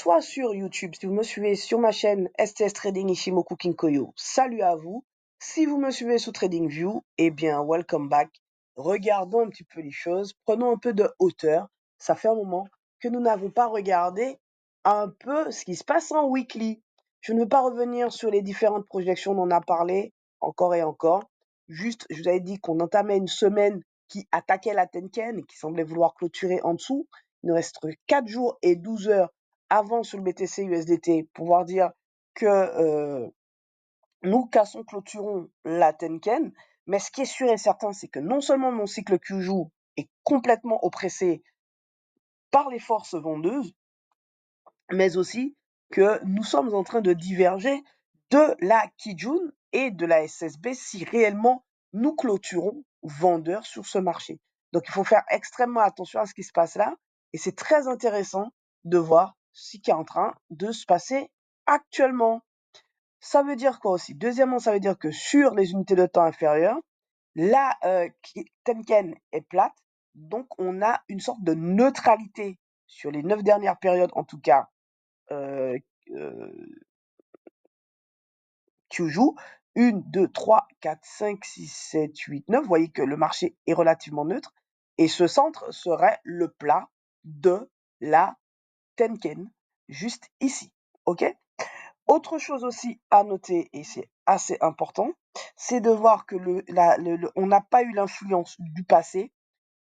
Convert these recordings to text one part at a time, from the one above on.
soit sur YouTube, si vous me suivez sur ma chaîne STS Trading Ishimoku Kinkoyo, salut à vous. Si vous me suivez sous TradingView, eh bien, welcome back. Regardons un petit peu les choses, prenons un peu de hauteur. Ça fait un moment que nous n'avons pas regardé un peu ce qui se passe en weekly. Je ne veux pas revenir sur les différentes projections dont on a parlé encore et encore. Juste, je vous avais dit qu'on entamait une semaine qui attaquait la Tenken et qui semblait vouloir clôturer en dessous. Il nous reste 4 jours et 12 heures avant sur le BTC USDT, pouvoir dire que nous cassons, clôturons la Tenken. Mais ce qui est sûr et certain, c'est que non seulement mon cycle Kyuju est complètement oppressé par les forces vendeuses, mais aussi que nous sommes en train de diverger de la Kijun et de la SSB si réellement nous clôturons vendeurs sur ce marché. Donc il faut faire extrêmement attention à ce qui se passe là et c'est très intéressant de voir ce qui est en train de se passer actuellement. Ça veut dire quoi aussi? Deuxièmement, ça veut dire que sur les unités de temps inférieures, la Tenken est plate, donc on a une sorte de neutralité sur les 9 dernières périodes en tout cas euh, euh, Kyuju. 1, 2, 3, 4, 5, 6, 7, 8, 9. Vous voyez que le marché est relativement neutre. Et ce centre serait le plat de la Tenken, juste ici. OK? Autre chose aussi à noter, et c'est assez important, c'est de voir que on n'a pas eu l'influence du passé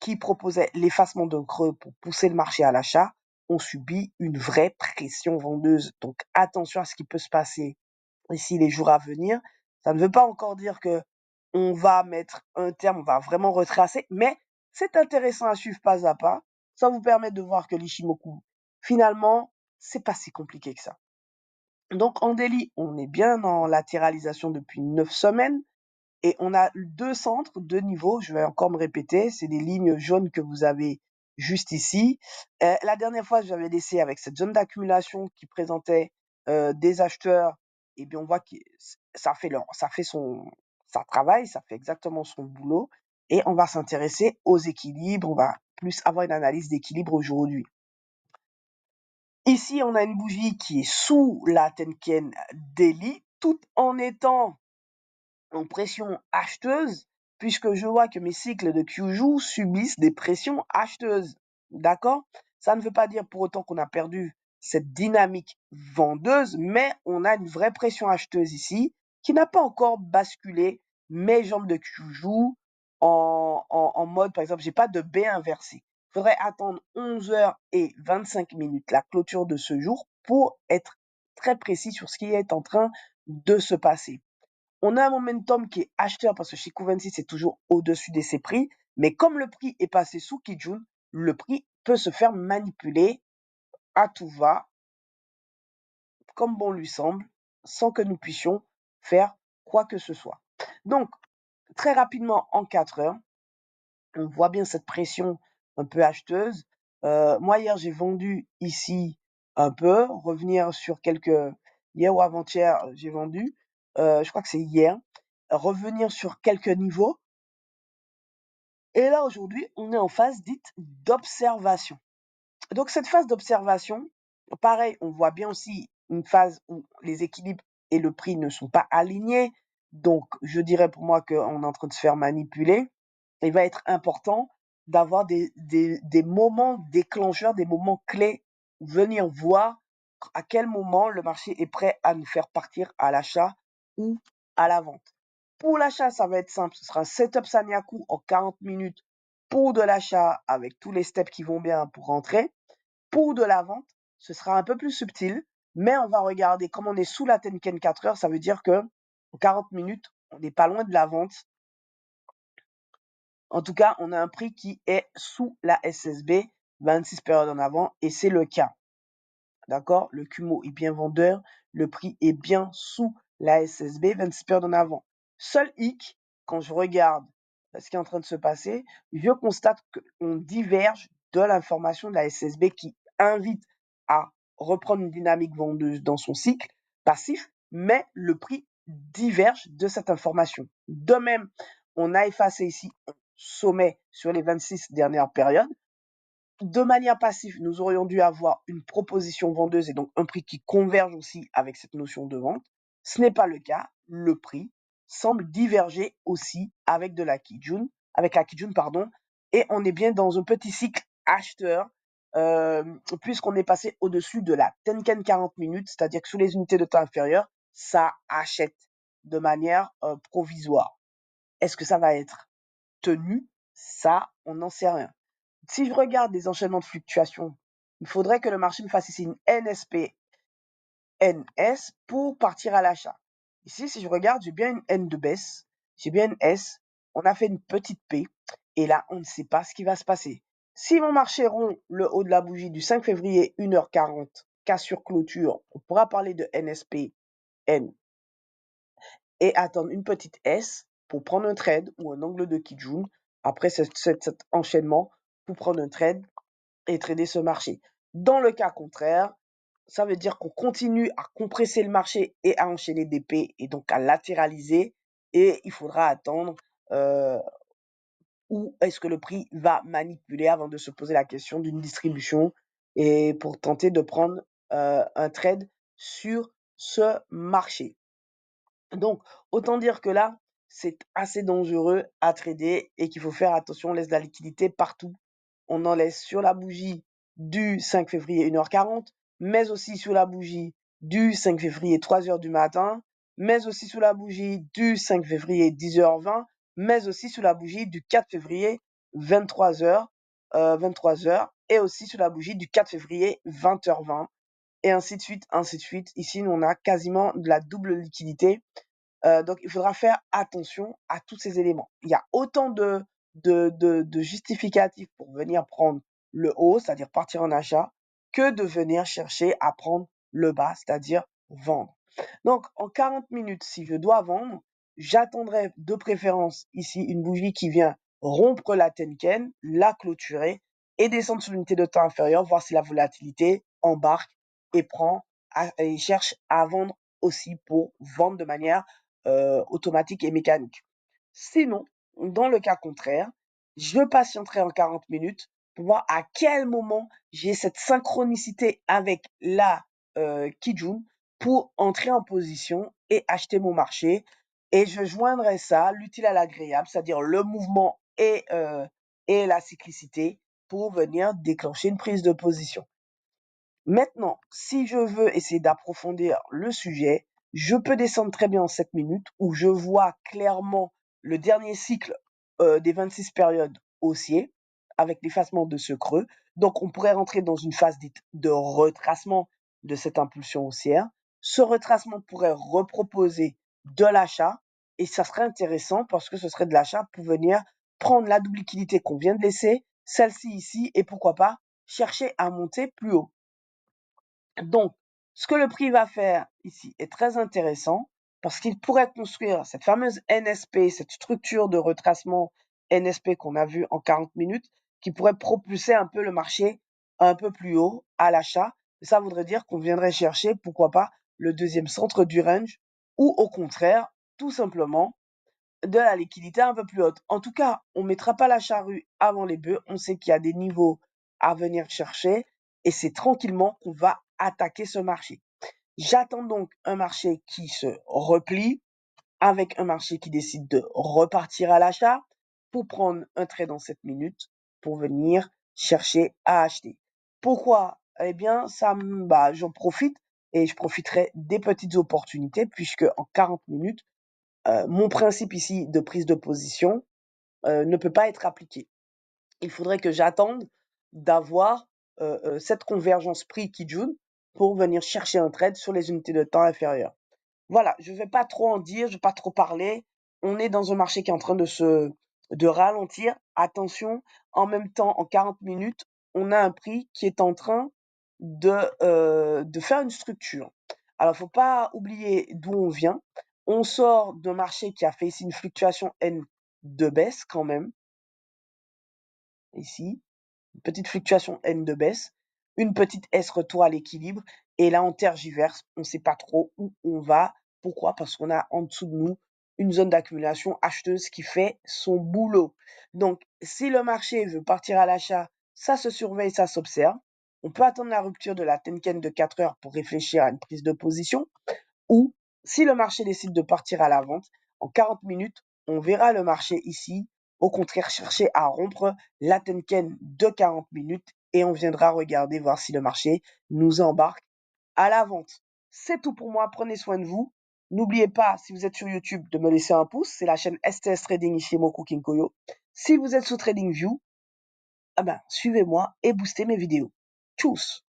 qui proposait l'effacement de creux pour pousser le marché à l'achat. On subit une vraie pression vendeuse. Donc attention à ce qui peut se passer ici les jours à venir. Ça ne veut pas encore dire que on va mettre un terme, on va vraiment retracer, mais c'est intéressant à suivre pas à pas. Ça vous permet de voir que l'Ishimoku, finalement, c'est pas si compliqué que ça. Donc en daily, on est bien en latéralisation depuis 9 semaines et on a 2 centres, 2 niveaux, je vais encore me répéter, c'est des lignes jaunes que vous avez juste ici. La dernière fois, j'avais laissé avec cette zone d'accumulation qui présentait des acheteurs, et bien on voit que ça travaille, ça fait exactement son boulot, et on va s'intéresser aux équilibres, on va plus avoir une analyse d'équilibre aujourd'hui. Ici, on a une bougie qui est sous la Tenken Daily, tout en étant en pression acheteuse, puisque je vois que mes cycles de Kyuju subissent des pressions acheteuses. D'accord? Ça ne veut pas dire pour autant qu'on a perdu cette dynamique vendeuse, mais on a une vraie pression acheteuse ici qui n'a pas encore basculé mes jambes de Kyuju en mode, par exemple, j'ai pas de B inversé. Il faudrait attendre 11h25, la clôture de ce jour, pour être très précis sur ce qui est en train de se passer. On a un momentum qui est acheteur parce que chez Q26, c'est toujours au-dessus de ses prix. Mais comme le prix est passé sous Kijun, le prix peut se faire manipuler à tout va, comme bon lui semble, sans que nous puissions faire quoi que ce soit. Donc, très rapidement, en 4 heures, on voit bien cette pression un peu acheteuse. Moi, hier, j'ai vendu ici un peu, revenir sur quelques... Hier ou avant-hier, j'ai vendu. Je crois que c'est hier. Revenir sur quelques niveaux. Et là, aujourd'hui, on est en phase dite d'observation. Donc, cette phase d'observation, pareil, on voit bien aussi une phase où les équilibres et le prix ne sont pas alignés. Donc, je dirais pour moi qu'on est en train de se faire manipuler. Il va être important d'avoir des moments déclencheurs, des moments clés, venir voir à quel moment le marché est prêt à nous faire partir à l'achat ou à la vente. Pour l'achat, ça va être simple. Ce sera un setup Sanyaku en 40 minutes pour de l'achat avec tous les steps qui vont bien pour rentrer. Pour de la vente, ce sera un peu plus subtil, mais on va regarder comme on est sous la Tenken 4 heures, ça veut dire que en 40 minutes, on n'est pas loin de la vente. En tout cas, on a un prix qui est sous la SSB, 26 périodes en avant, et c'est le cas. D'accord? Le Kumo est bien vendeur, le prix est bien sous la SSB, 26 périodes en avant. Seul hic, quand je regarde ce qui est en train de se passer, je constate qu'on diverge de l'information de la SSB qui invite à reprendre une dynamique vendeuse dans son cycle passif, mais le prix diverge de cette information. De même, on a effacé ici un sommet sur les 26 dernières périodes. de manière passive, nous aurions dû avoir une proposition vendeuse et donc un prix qui converge aussi avec cette notion de vente. Ce n'est pas le cas. Le prix semble diverger aussi avec avec la Kijun, pardon, et on est bien dans un petit cycle acheteur, puisqu'on est passé au-dessus de la Tenken 40 minutes, c'est-à-dire que sous les unités de temps inférieures, ça achète de manière provisoire. Est-ce que ça va être tenu? Ça, on n'en sait rien. Si je regarde les enchaînements de fluctuations, il faudrait que le marché me fasse ici une NSP NS pour partir à l'achat. Ici, si je regarde, j'ai bien une N de baisse, j'ai bien une S, on a fait une petite P, et là, on ne sait pas ce qui va se passer. Si mon marché rompt le haut de la bougie du 5 février 1h40, cas sur clôture, on pourra parler de NSP N et attendre une petite S pour prendre un trade ou un angle de Kijun après cet enchaînement pour prendre un trade et trader ce marché. Dans le cas contraire, ça veut dire qu'on continue à compresser le marché et à enchaîner des P et donc à latéraliser et il faudra attendre où est-ce que le prix va manipuler avant de se poser la question d'une distribution et pour tenter de prendre un trade sur ce marché. Donc, autant dire que là, c'est assez dangereux à trader et qu'il faut faire attention, on laisse de la liquidité partout. On en laisse sur la bougie du 5 février 1h40, mais aussi sur la bougie du 5 février 3h du matin, mais aussi sur la bougie du 5 février 10h20, mais aussi sur la bougie du 4 février 23h, 23h, et aussi sur la bougie du 4 février 20h20, et ainsi de suite, ainsi de suite. Ici, on a quasiment de la double liquidité. Donc, il faudra faire attention à tous ces éléments. Il y a autant de justificatifs pour venir prendre le haut, c'est-à-dire partir en achat, que de venir chercher à prendre le bas, c'est-à-dire vendre. Donc, en 40 minutes, si je dois vendre, j'attendrai de préférence ici une bougie qui vient rompre la Tenken, la clôturer et descendre sur l'unité de temps inférieure, voir si la volatilité embarque et et cherche à vendre aussi pour vendre de manière automatique et mécanique. Sinon, dans le cas contraire, je patienterai en 40 minutes pour voir à quel moment j'ai cette synchronicité avec la Kijun pour entrer en position et acheter mon marché. Et je joindrai ça, l'utile à l'agréable, c'est-à-dire le mouvement et la cyclicité pour venir déclencher une prise de position. Maintenant, si je veux essayer d'approfondir le sujet, je peux descendre très bien en 7 minutes où je vois clairement le dernier cycle des 26 périodes haussiers avec l'effacement de ce creux. Donc, on pourrait rentrer dans une phase dite de retracement de cette impulsion haussière. Ce retracement pourrait reproposer de l'achat et ça serait intéressant parce que ce serait de l'achat pour venir prendre la double liquidité qu'on vient de laisser, celle-ci ici, et pourquoi pas chercher à monter plus haut. Donc, ce que le prix va faire ici est très intéressant parce qu'il pourrait construire cette fameuse NSP, cette structure de retracement NSP qu'on a vu en 40 minutes, qui pourrait propulser un peu le marché un peu plus haut à l'achat. Ça voudrait dire qu'on viendrait chercher, pourquoi pas, le deuxième centre du range ou au contraire, tout simplement, de la liquidité un peu plus haute. En tout cas, on ne mettra pas la charrue avant les bœufs. On sait qu'il y a des niveaux à venir chercher et c'est tranquillement qu'on va attaquer ce marché. J'attends donc un marché qui se replie avec un marché qui décide de repartir à l'achat pour prendre un trade en 7 minutes pour venir chercher à acheter. Pourquoi? Eh bien, j'en profite et je profiterai des petites opportunités puisque en 40 minutes, mon principe ici de prise de position ne peut pas être appliqué. Il faudrait que j'attende d'avoir cette convergence prix-Kijun pour venir chercher un trade sur les unités de temps inférieures. Voilà, je ne vais pas trop en dire, je ne vais pas trop parler. On est dans un marché qui est en train de ralentir. Attention, en même temps, en 40 minutes, on a un prix qui est en train de faire une structure. Alors, il ne faut pas oublier d'où on vient. On sort d'un marché qui a fait ici une fluctuation N de baisse quand même. Ici, une petite fluctuation N de baisse, une petite S retour à l'équilibre, et là on tergiverse, on ne sait pas trop où on va. Pourquoi? Parce qu'on a en dessous de nous une zone d'accumulation acheteuse qui fait son boulot. Donc, si le marché veut partir à l'achat, ça se surveille, ça s'observe. On peut attendre la rupture de la Tenken de 4 heures pour réfléchir à une prise de position. Ou, si le marché décide de partir à la vente, en 40 minutes, on verra le marché ici, au contraire, chercher à rompre la Tenken de 40 minutes et on viendra regarder voir si le marché nous embarque à la vente. C'est tout pour moi, prenez soin de vous. N'oubliez pas, si vous êtes sur YouTube, de me laisser un pouce, c'est la chaîne STS Trading Ishimoku Kinkoyo. Si vous êtes sous TradingView, suivez-moi et boostez mes vidéos. Tchuss!